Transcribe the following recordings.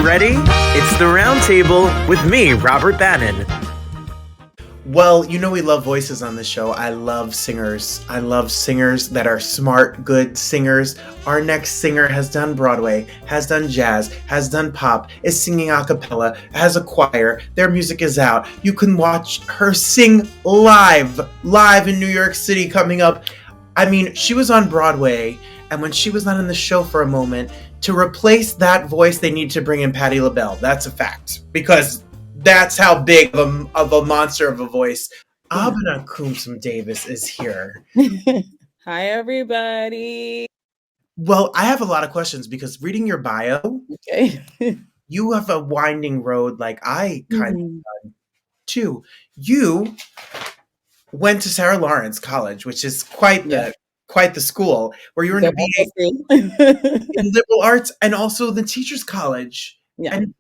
ready? It's the Roundtable with me, Robert Bannon. Well, you know we love voices on this show. I love singers. I love singers that are smart, good singers. Our next singer has done Broadway, has done jazz, has done pop, is singing a cappella, has a choir. Their music is out. You can watch her sing live in New York City coming up. I mean, she was on Broadway, and when she was not in the show for a moment, to replace that voice, they need to bring in Patti LaBelle. That's a fact, because that's how big of a monster of a voice. Abena Koomson-Davis is here. Hi, everybody. Well, I have a lot of questions because reading your bio, you have a winding road like I kind of done too. You went to Sarah Lawrence College, which is quite the school, where you were in the BA in liberal arts and also the Teachers College. Yeah. And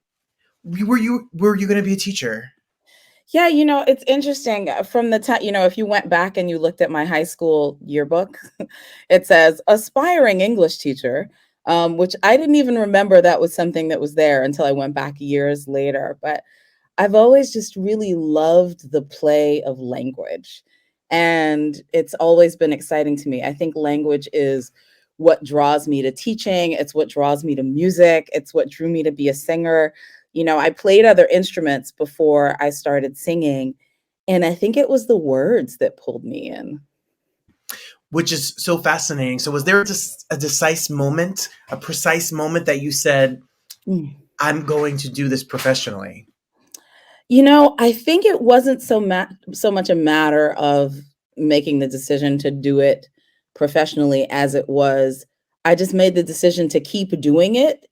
were you going to be a teacher? Yeah, it's interesting from the time, if you went back and you looked at my high school yearbook, it says aspiring English teacher, which I didn't even remember that was something that was there until I went back years later. But I've always just really loved the play of language. And it's always been exciting to me. I think language is what draws me to teaching. It's what draws me to music. It's what drew me to be a singer. I played other instruments before I started singing, and I think it was the words that pulled me in. Which is so fascinating. So was there a precise moment that you said, I'm going to do this professionally? I think it wasn't so much a matter of making the decision to do it professionally as it was, I just made the decision to keep doing it.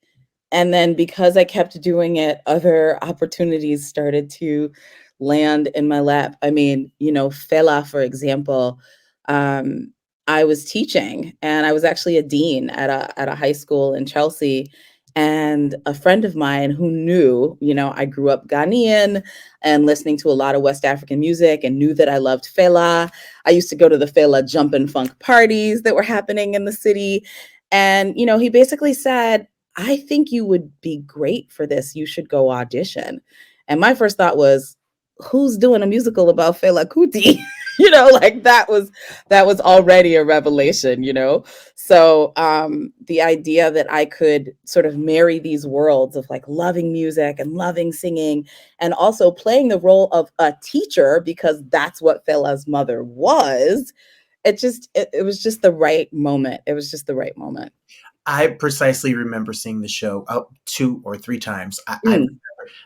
And then because I kept doing it, other opportunities started to land in my lap. I mean, Fela, for example, I was teaching, and I was actually a dean at a high school in Chelsea. And a friend of mine who knew, I grew up Ghanaian and listening to a lot of West African music and knew that I loved Fela. I used to go to the Fela jump and funk parties that were happening in the city. And, he basically said, I think you would be great for this. You should go audition. And my first thought was, who's doing a musical about Fela Kuti? That was already a revelation, So the idea that I could sort of marry these worlds of like loving music and loving singing and also playing the role of a teacher, because that's what Fela's mother was. It was just the right moment. It was just the right moment. I precisely remember seeing the show 2 or 3 times. I remember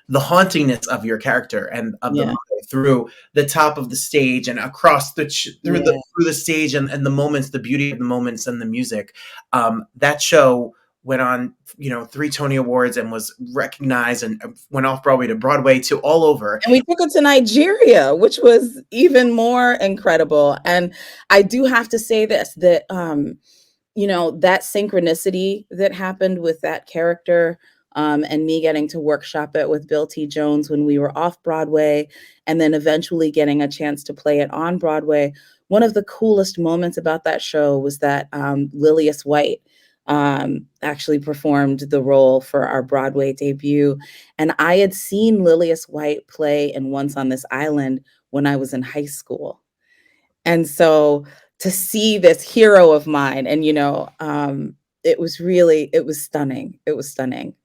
the hauntingness of your character and of the mother through the top of the stage and across through the stage and the moments, the beauty of the moments and the music. That show went on, 3 Tony Awards and was recognized and went off-Broadway to Broadway to all over. And we took it to Nigeria, which was even more incredible. And I do have to say this, that that synchronicity that happened with that character and me getting to workshop it with Bill T. Jones when we were off Broadway, and then eventually getting a chance to play it on Broadway. One of the coolest moments about that show was that Lillias White actually performed the role for our Broadway debut. And I had seen Lillias White play in Once on This Island when I was in high school. And so to see this hero of mine, and it was stunning. It was stunning.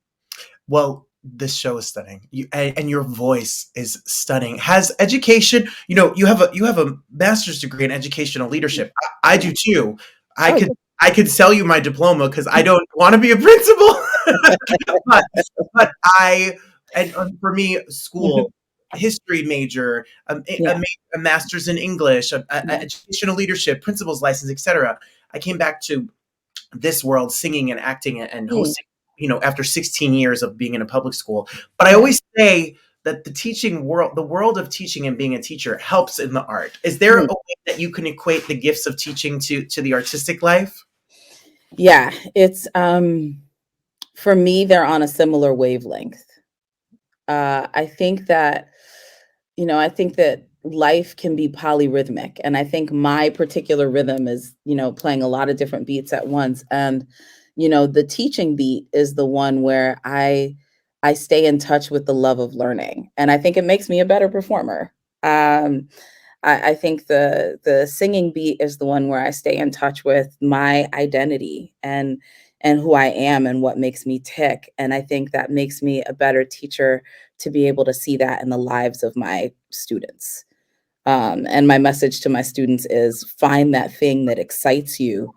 Well, this show is stunning. And your voice is stunning. Has education, you have a master's degree in educational leadership. I do too. I could sell you my diploma because I don't want to be a principal. but for me, school. History major, a master's in English, educational leadership, principal's license, etc. I came back to this world singing and acting and hosting, after 16 years of being in a public school. But I always say that the world of teaching and being a teacher helps in the art. Is there a way that you can equate the gifts of teaching to the artistic life? Yeah, it's for me, they're on a similar wavelength. I think that life can be polyrhythmic. And I think my particular rhythm is, playing a lot of different beats at once. And, the teaching beat is the one where I I stay in touch with the love of learning. And I think it makes me a better performer. I think the singing beat is the one where I stay in touch with my identity and who I am and what makes me tick. And I think that makes me a better teacher to be able to see that in the lives of my students. And my message to my students is find that thing that excites you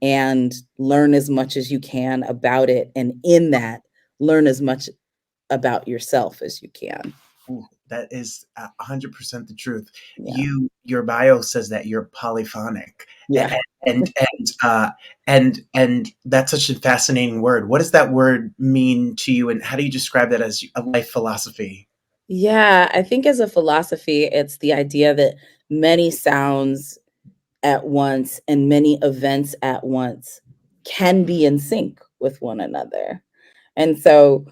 and learn as much as you can about it. And in that, learn as much about yourself as you can. Ooh, that is 100% the truth. Yeah. Your bio says that you're polyphonic, Yeah. and and that's such a fascinating word. What does that word mean to you, and how do you describe that as a life philosophy? Yeah, I think as a philosophy, it's the idea that many sounds at once and many events at once can be in sync with one another. And so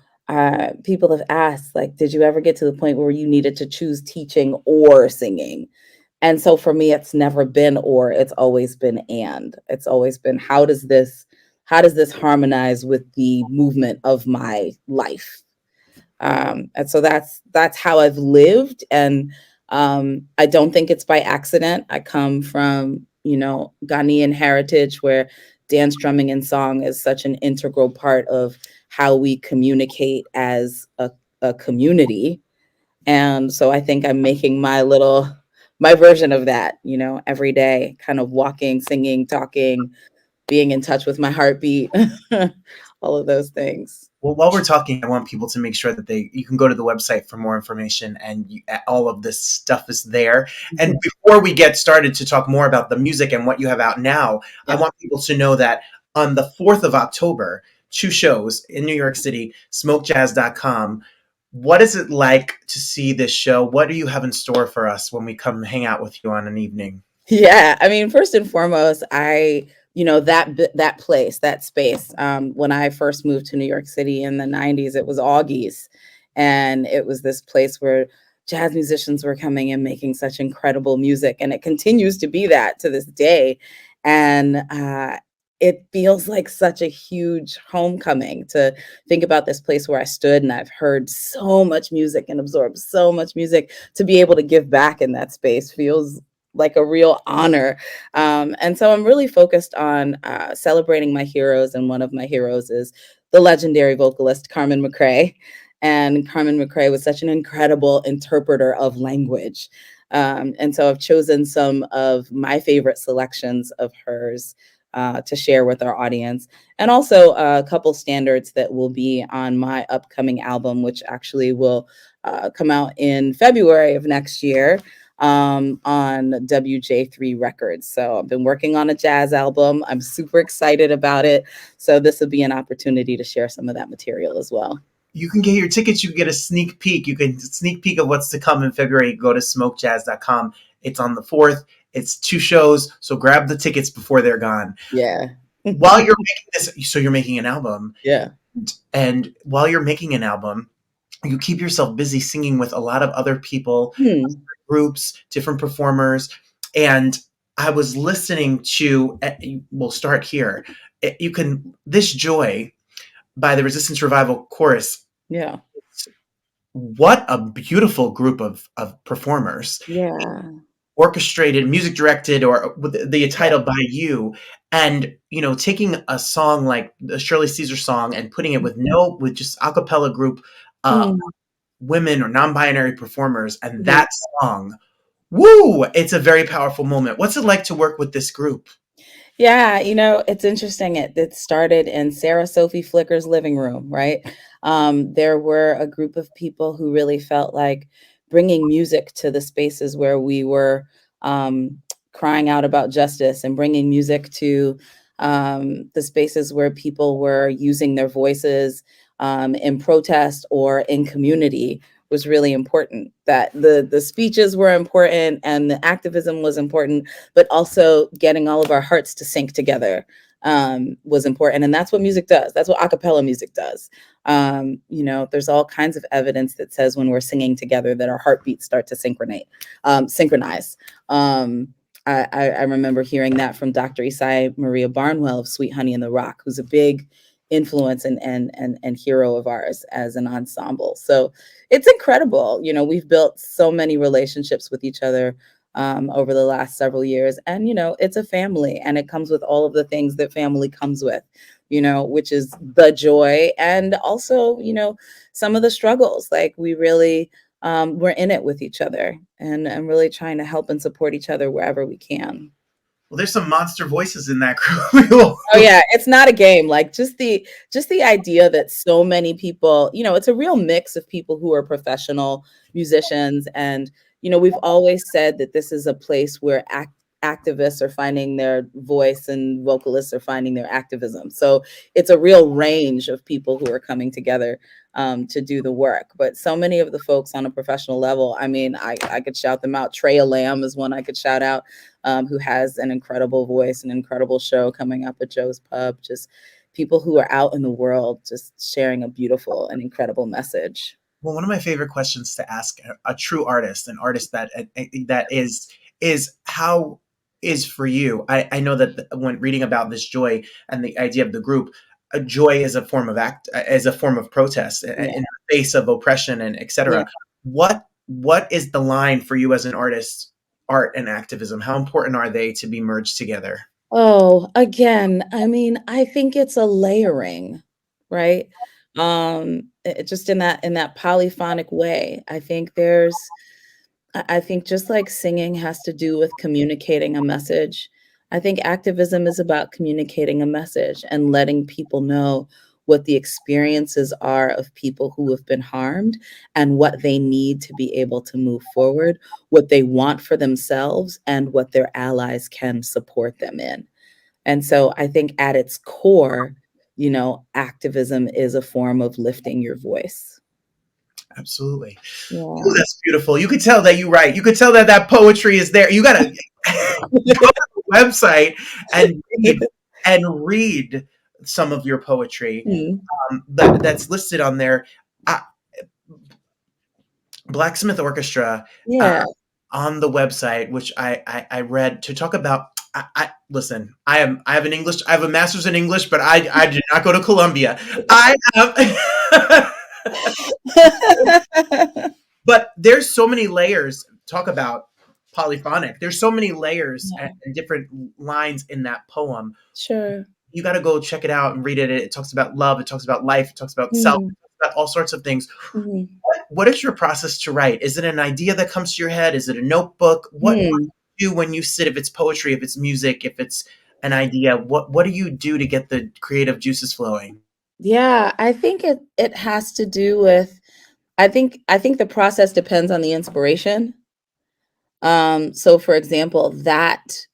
people have asked, like, did you ever get to the point where you needed to choose teaching or singing? And so for me, it's never been or, it's always been and. It's always been how does this harmonize with the movement of my life? And so that's how I've lived. And I don't think it's by accident. I come from, Ghanaian heritage where dance, drumming, and song is such an integral part of how we communicate as a community. And so I think I'm making my version of that, every day, kind of walking, singing, talking, being in touch with my heartbeat, all of those things. Well, while we're talking, I want people to make sure that you can go to the website for more information, and all of this stuff is there. And before we get started to talk more about the music and what you have out now, I want people to know that on the 4th of October, 2 shows in New York City, smokejazz.com. What is it like to see this show? What do you have in store for us when we come hang out with you on an evening? Yeah, I mean, first and foremost, that place, that space. When I first moved to New York City in the 90s, it was Augie's, and it was this place where jazz musicians were coming and making such incredible music, and it continues to be that to this day. And it feels like such a huge homecoming to think about this place where I stood and I've heard so much music and absorbed so much music. To be able to give back in that space feels like a real honor. And so I'm really focused on celebrating my heroes. And one of my heroes is the legendary vocalist, Carmen McRae. And Carmen McRae was such an incredible interpreter of language. And so I've chosen some of my favorite selections of hers to share with our audience. And also a couple standards that will be on my upcoming album, which actually will come out in February of next year. On WJ3 Records. So I've been working on a jazz album. I'm super excited about it. So this would be an opportunity to share some of that material as well. You can get your tickets. You can get a sneak peek. You can sneak peek of what's to come in February. Go to smokejazz.com. It's on the 4th. It's 2 shows. So grab the tickets before they're gone. Yeah. While you're making this, so you're making an album. Yeah. And while you're making an album, you keep yourself busy singing with a lot of other people, groups, different performers. And I was listening to, we'll start here. This Joy by the Resistance Revival Chorus. Yeah. What a beautiful group of performers. Yeah. Orchestrated, music directed, or with the title by you. And, taking a song like the Shirley Caesar song and putting it with just a cappella group, women or non-binary performers, and that song, woo, it's a very powerful moment. What's it like to work with this group? Yeah, it's interesting. It started in Sarah Sophie Flicker's living room, right? There were a group of people who really felt like bringing music to the spaces where we were crying out about justice, and bringing music to the spaces where people were using their voices in protest or in community was really important. That the speeches were important and the activism was important, but also getting all of our hearts to sync together was important. And that's what music does. That's what a cappella music does. There's all kinds of evidence that says when we're singing together that our heartbeats start to synchronize. I remember hearing that from Dr. Isai Maria Barnwell of Sweet Honey in the Rock, who's a big influence and hero of ours as an ensemble. So it's incredible. You know, we've built so many relationships with each other over the last several years. And, you know, it's a family, and it comes with all of the things that family comes with, you know, which is the joy and also, you know, some of the struggles. Like we really, we're in it with each other and really trying to help and support each other wherever we can. Well, there's some monster voices in that crew. Oh yeah, it's not a game. Like just the idea that so many people, you know, it's a real mix of people who are professional musicians, and you know, we've always said that this is a place where activists are finding their voice and vocalists are finding their activism. So it's a real range of people who are coming together to do the work. But so many of the folks on a professional level, I mean, I could shout them out. Treya Lamb is one I could shout out, who has an incredible voice, an incredible show coming up at Joe's Pub. Just people who are out in the world, just sharing a beautiful and incredible message. Well, one of my favorite questions to ask a true artist, an artist that is how is for you. I know that when reading about this joy and the idea of the group, a joy is a form of as a form of protest in the face of oppression and etc. Yeah. What is the line for you as an artist? Art and activism, how important are they to be merged together? Oh, again, I mean, I think it's a layering, right? Just in that polyphonic way. I think just like singing has to do with communicating a message, I think activism is about communicating a message and letting people know what the experiences are of people who have been harmed and what they need to be able to move forward, what they want for themselves, and what their allies can support them in. And so I think at its core, you know, activism is a form of lifting your voice. Absolutely. Yeah. Ooh, that's beautiful. You could tell that you write. You could tell that that poetry is there. You got to go to the website and read some of your poetry that's listed on there. Blacksmith Orchestra on the website, which I read to talk about. Listen, I have a master's in English, but I did not go to Columbia. I have, but there's so many layers. Talk about polyphonic. There's so many layers and different lines in that poem. Sure. You got to go check it out and read it. It talks about love. It talks about life. It talks about self. It talks about all sorts of things. What is your process to write? Is it an idea that comes to your head? Is it a notebook? What do you do when you sit? If it's poetry, if it's music, if it's an idea, what do you do to get the creative juices flowing? Yeah, I think it has to do with, I think the process depends on the inspiration. So for example, that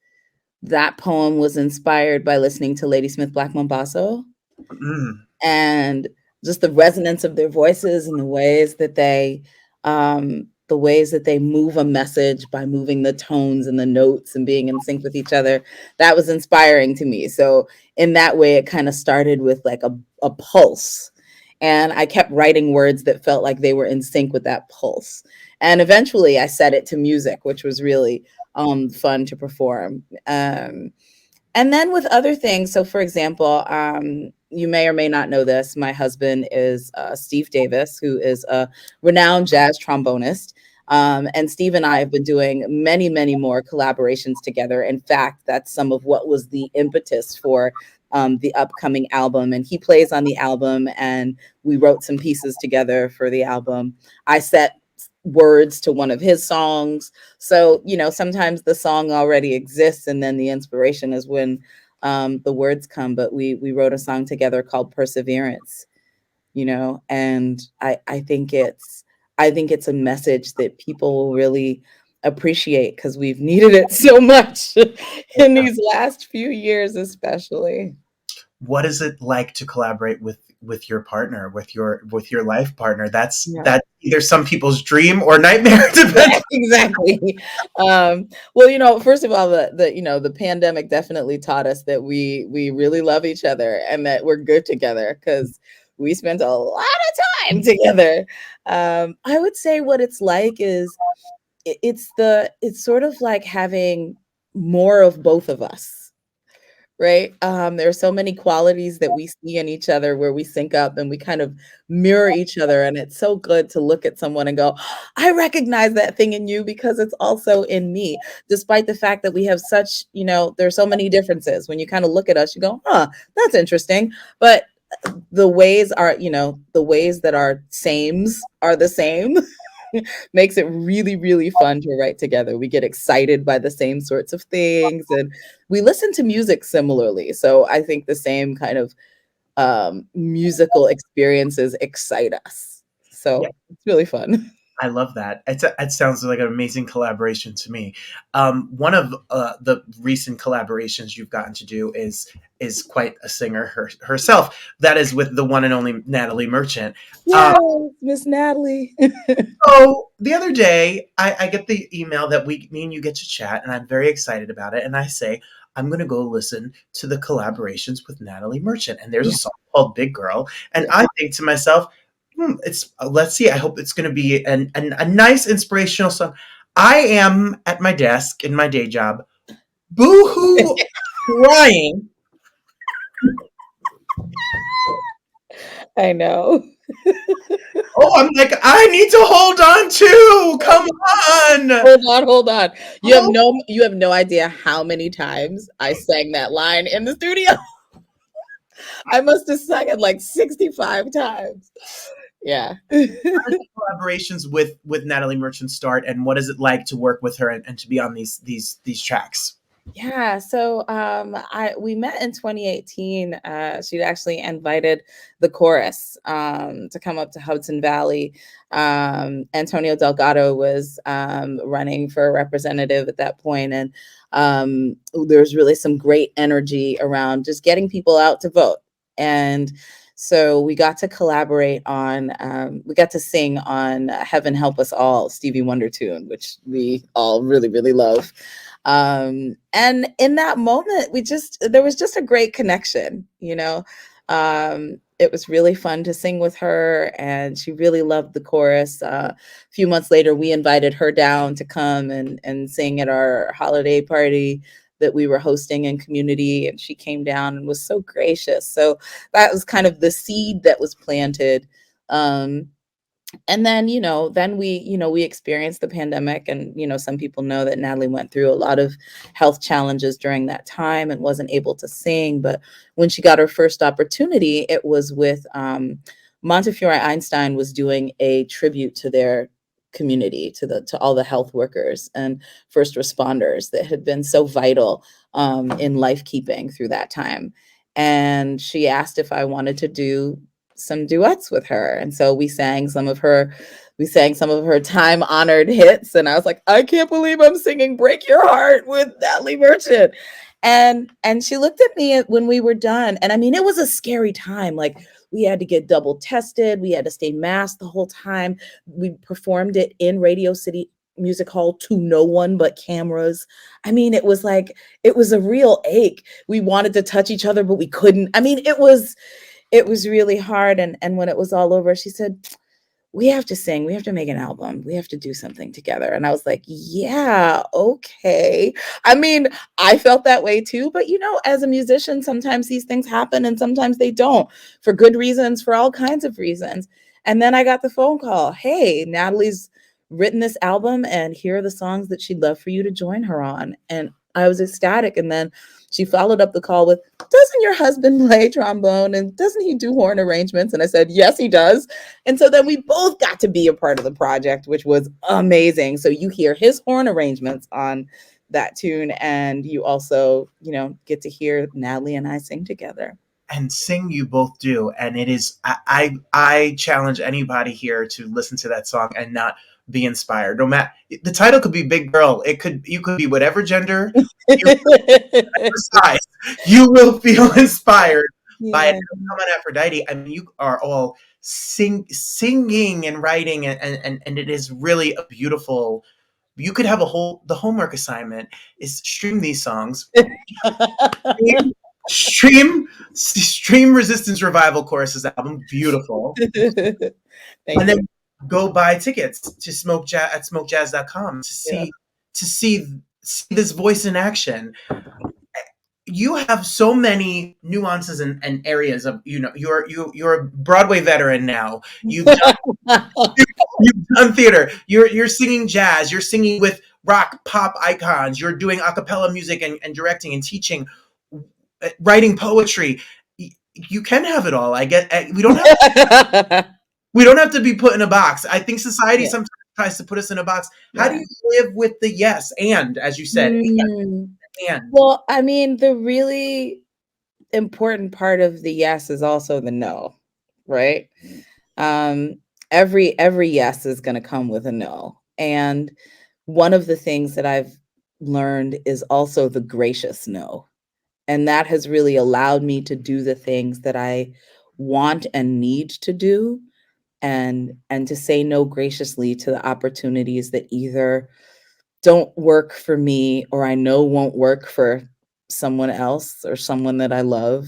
poem was inspired by listening to Ladysmith Black Mambazo and just the resonance of their voices and the ways that they move a message by moving the tones and the notes and being in sync with each other. That was inspiring to me. So in that way, it kind of started with like a pulse. And I kept writing words that felt like they were in sync with that pulse. And eventually I set it to music, which was really fun to perform. And then with other things, so for example, you may or may not know this, my husband is Steve Davis, who is a renowned jazz trombonist. And Steve and I have been doing many, many more collaborations together. In fact, that's some of what was the impetus for the upcoming album. And he plays on the album, and we wrote some pieces together for the album. I set words to one of his songs. So, you know, sometimes the song already exists and then the inspiration is when the words come. But we wrote a song together called Perseverance, you know, and I think it's a message that people will really appreciate because we've needed it so much in these last few years, especially. What is it like to collaborate with your partner, with your life partner? That's either some people's dream or nightmare. Exactly. Well, you know, first of all, the pandemic definitely taught us that we really love each other and that we're good together because we spent a lot of time together. I would say what it's like is it's sort of like having more of both of us. right? There are so many qualities that we see in each other where we sync up and we kind of mirror each other. And it's so good to look at someone and go, I recognize that thing in you because it's also in me, despite the fact that we have such, there's so many differences. When you kind of look at us, you go, that's interesting. But the ways that our sames are the same makes it really, really fun to write together. We get excited by the same sorts of things and we listen to music similarly. So I think the same kind of musical experiences excite us. So it's really fun. I love that. It sounds like an amazing collaboration to me. One of the recent collaborations you've gotten to do is quite a singer herself. That is with the one and only Natalie Merchant. Yes, Miss Natalie. So the other day, I get the email that me and you get to chat, and I'm very excited about it. And I say, I'm going to go listen to the collaborations with Natalie Merchant. And there's a song called Big Girl. And I think to myself, let's see. I hope it's going to be a nice inspirational song. I am at my desk in my day job, boo-hoo, crying. I know. I'm like, I need to hold on too. Come on. Hold on. You have no idea how many times I sang that line in the studio. I must have sung it like 65 times. Yeah. How did the collaborations with Natalie Merchant start, and what is it like to work with her and to be on these tracks? Yeah, so we met in 2018. She'd actually invited the chorus to come up to Hudson Valley. Antonio Delgado was running for a representative at that point, and there was really some great energy around just getting people out to vote. And so we got to collaborate we got to sing on Heaven Help Us All, Stevie Wonder tune, which we all really, really love. And in that moment, there was just a great connection, it was really fun to sing with her and she really loved the chorus. A few months later, we invited her down to come and sing at our holiday party that we were hosting in community. And she came down and was so gracious. So that was kind of the seed that was planted. And then, we experienced the pandemic and, some people know that Natalie went through a lot of health challenges during that time and wasn't able to sing. But when she got her first opportunity, it was with Montefiore Einstein was doing a tribute to their community, to all the health workers and first responders that had been so vital in life keeping through that time. And she asked if I wanted to do some duets with her. And so we sang some of her time honored hits. And I was like, I can't believe I'm singing Break Your Heart with Natalie Merchant. And she looked at me when we were done. And I mean, it was a scary time. Like we had to get double tested. We had to stay masked the whole time. We performed it in Radio City Music Hall to no one but cameras. I mean, it was a real ache. We wanted to touch each other, but we couldn't. I mean, it was really hard. And when it was all over, she said, we have to sing. We have to make an album. We have to do something together. And I was like, yeah, okay. I mean, I felt that way too. But, as a musician, sometimes these things happen and sometimes they don't, for good reasons, for all kinds of reasons. And then I got the phone call. Hey, Natalie's written this album and here are the songs that she'd love for you to join her on. And I was ecstatic. And then she followed up the call with, doesn't your husband play trombone and doesn't he do horn arrangements? And I said, yes, he does. And so then we both got to be a part of the project, which was amazing. So you hear his horn arrangements on that tune and you also, get to hear Natalie and I sing together. And sing you both do. And it is, I challenge anybody here to listen to that song and not be inspired. No matter the title could be Big Girl. You could be whatever gender, whatever size. You will feel inspired by it. Come on, Aphrodite. I mean, you are all singing and writing, and it is really a beautiful. You could have the homework assignment is stream these songs. Stream Resistance Revival Choruses album, beautiful. And then go buy tickets to smokejazz.com to see this voice in action. you have so many nuances and areas of, you're a Broadway veteran now. You've done theater. You're singing jazz. You're singing with rock pop icons. You're doing a cappella music and directing and teaching, writing poetry. You can have it all. We don't have to be put in a box. I think society sometimes tries to put us in a box. How do you live with the yes and, as you said, and? Well, I mean, the really important part of the yes is also the no, right? Every yes is going to come with a no. And one of the things that I've learned is also the gracious no. And that has really allowed me to do the things that I want and need to do, and to say no graciously to the opportunities that either don't work for me or I know won't work for someone else or someone that I love.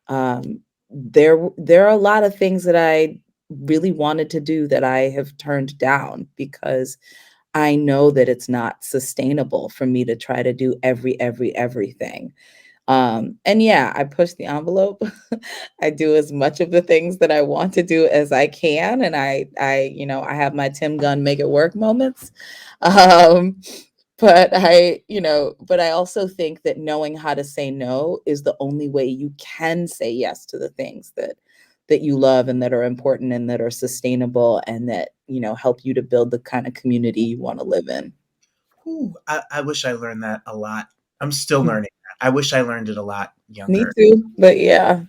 There are a lot of things that I really wanted to do that I have turned down because I know that it's not sustainable for me to try to do everything. And yeah, I push the envelope. I do as much of the things that I want to do as I can. And I have my Tim Gunn make it work moments. But I also think that knowing how to say no is the only way you can say yes to the things that you love and that are important and that are sustainable and that, help you to build the kind of community you want to live in. Ooh, I wish I learned that a lot. I'm still learning that. I wish I learned it a lot younger. Me too, but yeah.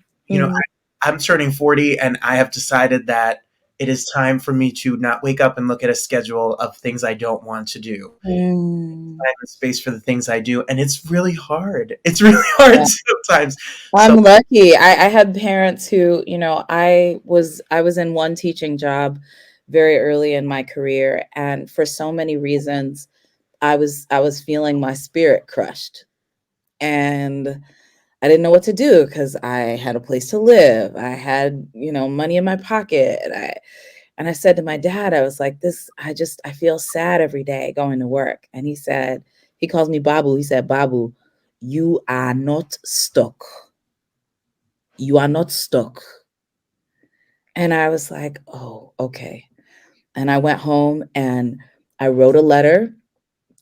I'm turning 40 and I have decided that it is time for me to not wake up and look at a schedule of things I don't want to do. I have a space for the things I do, and it's really hard. It's really hard sometimes. I'm lucky. I had parents who, I was in one teaching job very early in my career, and for so many reasons, I was feeling my spirit crushed, and I didn't know what to do because I had a place to live. I had, money in my pocket. And I said to my dad, I was like, I feel sad every day going to work. And he calls me Babu. He said, Babu, you are not stuck. You are not stuck. And I was like, oh, okay. And I went home and I wrote a letter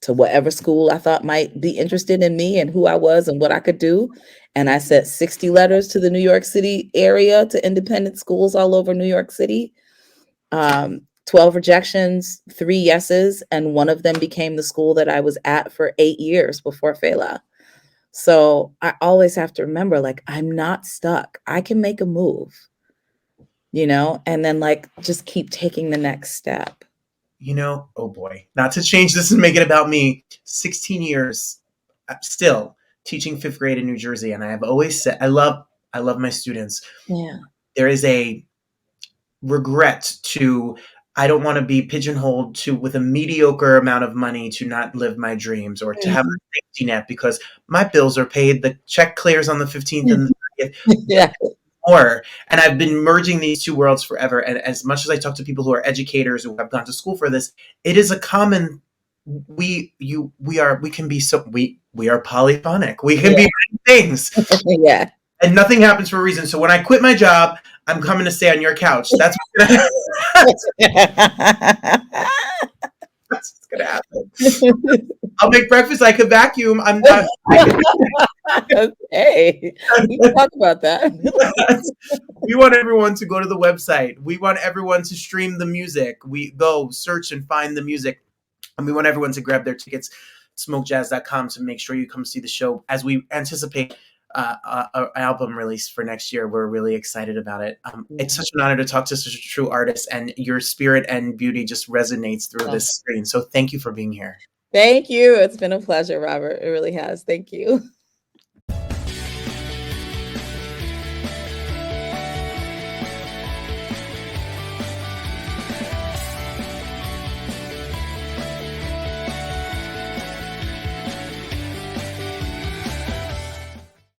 to whatever school I thought might be interested in me and who I was and what I could do. And I sent 60 letters to the New York City area, to independent schools all over New York City. 12 rejections, 3 yeses, and one of them became the school that I was at for 8 years before Fela. So I always have to remember, I'm not stuck. I can make a move, and then just keep taking the next step. Oh boy, not to change this and make it about me. 16 years still teaching 5th grade in New Jersey. And I have always said, I love my students. Yeah. There is a regret I don't want to be pigeonholed with a mediocre amount of money to not live my dreams or to have a safety net because my bills are paid. The check clears on the 15th and the 30th. Yeah. More. And I've been merging these two worlds forever. And as much as I talk to people who are educators who have gone to school for this, it is a common, we are polyphonic. We can be many things. Yeah. And nothing happens for a reason. So when I quit my job, I'm coming to stay on your couch. That's what's gonna happen. I'll make breakfast. I could vacuum. I'm done. Hey, we can talk about that. We want everyone to go to the website. We want everyone to stream the music. We go search and find the music. And we want everyone to grab their tickets, smokejazz.com, to make sure you come see the show as we anticipate an album release for next year. We're really excited about it. It's such an honor to talk to such a true artist, and your spirit and beauty just resonates through this screen. So thank you for being here. Thank you. It's been a pleasure, Robert. It really has. Thank you.